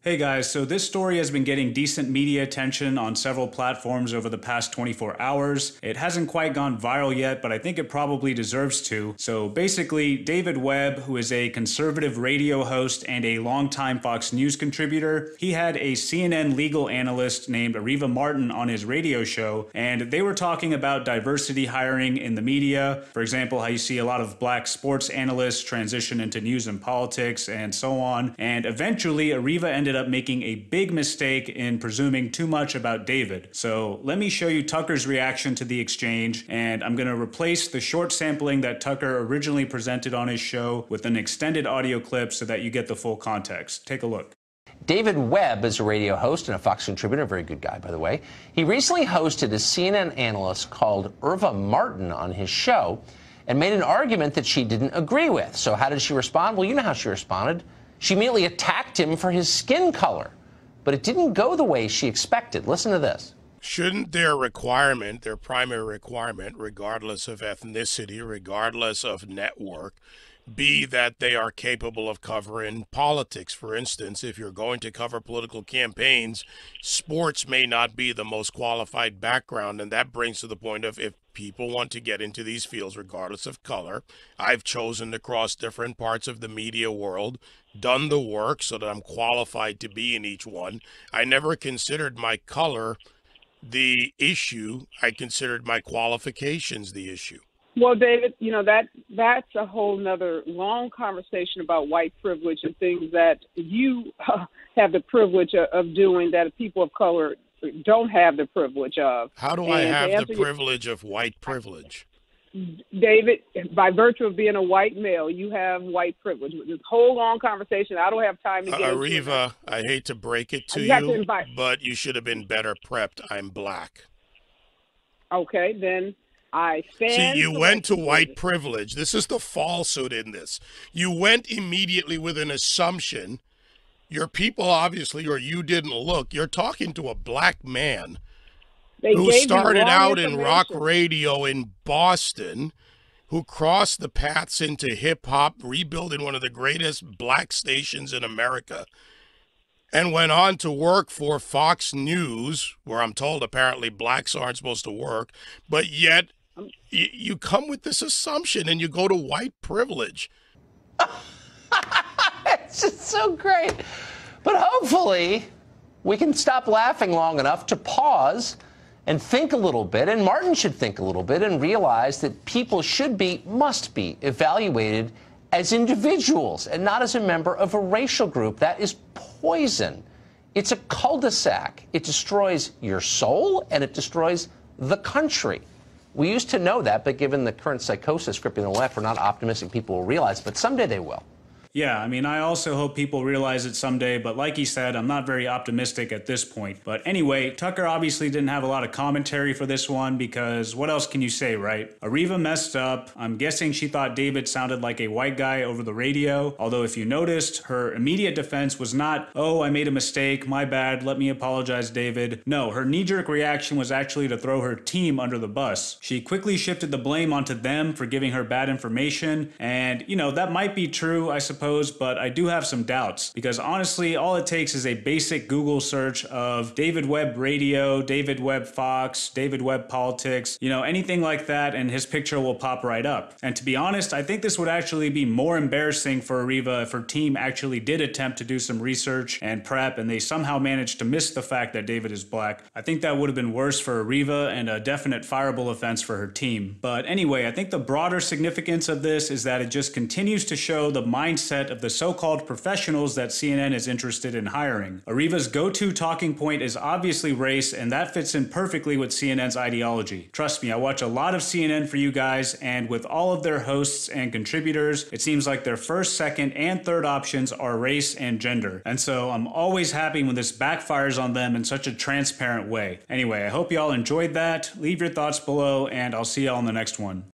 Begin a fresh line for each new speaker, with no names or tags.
Hey guys, so this story has been getting decent media attention on several platforms over the past 24 hours. It hasn't quite gone viral yet, but I think it probably deserves to. So basically, David Webb, who is a conservative radio host and a longtime Fox News contributor, he had a CNN legal analyst named Areva Martin on his radio show, and they were talking about diversity hiring in the media. For example, how you see a lot of black sports analysts transition into news and politics and so on. And eventually, Areva ended up making a big mistake in presuming too much about David. So let me show you Tucker's reaction to the exchange, and I'm going to replace the short sampling that Tucker originally presented on his show with an extended audio clip so that you get the full context. Take a look.
David Webb is a radio host and a Fox contributor, a very good guy, by the way. He recently hosted a CNN analyst called Areva Martin on his show and made an argument that she didn't agree with. So how did she respond? Well, you know how she responded. She immediately attacked him for his skin color, but it didn't go the way she expected. Listen to this.
Shouldn't their requirement, their primary requirement, regardless of ethnicity, regardless of network, be that they are capable of covering politics? For instance, if you're going to cover political campaigns, sports may not be the most qualified background, and that brings to the point of if people want to get into these fields regardless of color. I've chosen to cross different parts of the media world, done the work so that I'm qualified to be in each one. I never considered my color the issue. I considered my qualifications the issue.
Well, David, you know, that's a whole nother long conversation about white privilege and things that you have the privilege of doing that people of color don't have the priviless of.
How do I have the privilege of white privilege?
David, by virtue of being a white male, you have white privilege. This whole long conversation, I don't have time to get into it.
Areva, I hate to break it to you, but you should have been better prepped. I'm black.
Okay, then I stand.
See, you went to white privilege. This is the falsehood in this. You went immediately with an assumption. Your people obviously, or you didn't look. You're talking to a black man who started out in rock radio in Boston, who crossed the paths into hip-hop, rebuilding one of the greatest black stations in America, and went on to work for Fox News, where I'm told apparently blacks aren't supposed to work, but yet you come with this assumption and you go to white privilege.
It's just so great. But hopefully we can stop laughing long enough to pause and think a little bit, and Martin should think a little bit and realize that people must be evaluated as individuals and not as a member of a racial group. That is poison. It's a cul-de-sac. It destroys your soul and it destroys the country. We used to know that, but given the current psychosis gripping the left, we're not optimistic people will realize, but someday they will.
Yeah, I mean, I also hope people realize it someday, but like he said, I'm not very optimistic at this point. But anyway, Tucker obviously didn't have a lot of commentary for this one because what else can you say, right? Areva messed up. I'm guessing she thought David sounded like a white guy over the radio. Although if you noticed, her immediate defense was not, oh, I made a mistake, my bad, let me apologize, David. No, her knee-jerk reaction was actually to throw her team under the bus. She quickly shifted the blame onto them for giving her bad information. And, you know, that might be true, I suppose, but I do have some doubts because honestly, all it takes is a basic Google search of David Webb Radio, David Webb Fox, David Webb Politics, you know, anything like that, and his picture will pop right up. And to be honest, I think this would actually be more embarrassing for Areva if her team actually did attempt to do some research and prep and they somehow managed to miss the fact that David is black. I think that would have been worse for Areva and a definite fireable offense for her team. But anyway, I think the broader significance of this is that it just continues to show the mindset of the so-called professionals that CNN is interested in hiring. Areva's go-to talking point is obviously race, and that fits in perfectly with CNN's ideology. Trust me, I watch a lot of CNN for you guys, and with all of their hosts and contributors, it seems like their first, second, and third options are race and gender. And so I'm always happy when this backfires on them in such a transparent way. Anyway, I hope y'all enjoyed that. Leave your thoughts below, and I'll see y'all in the next one.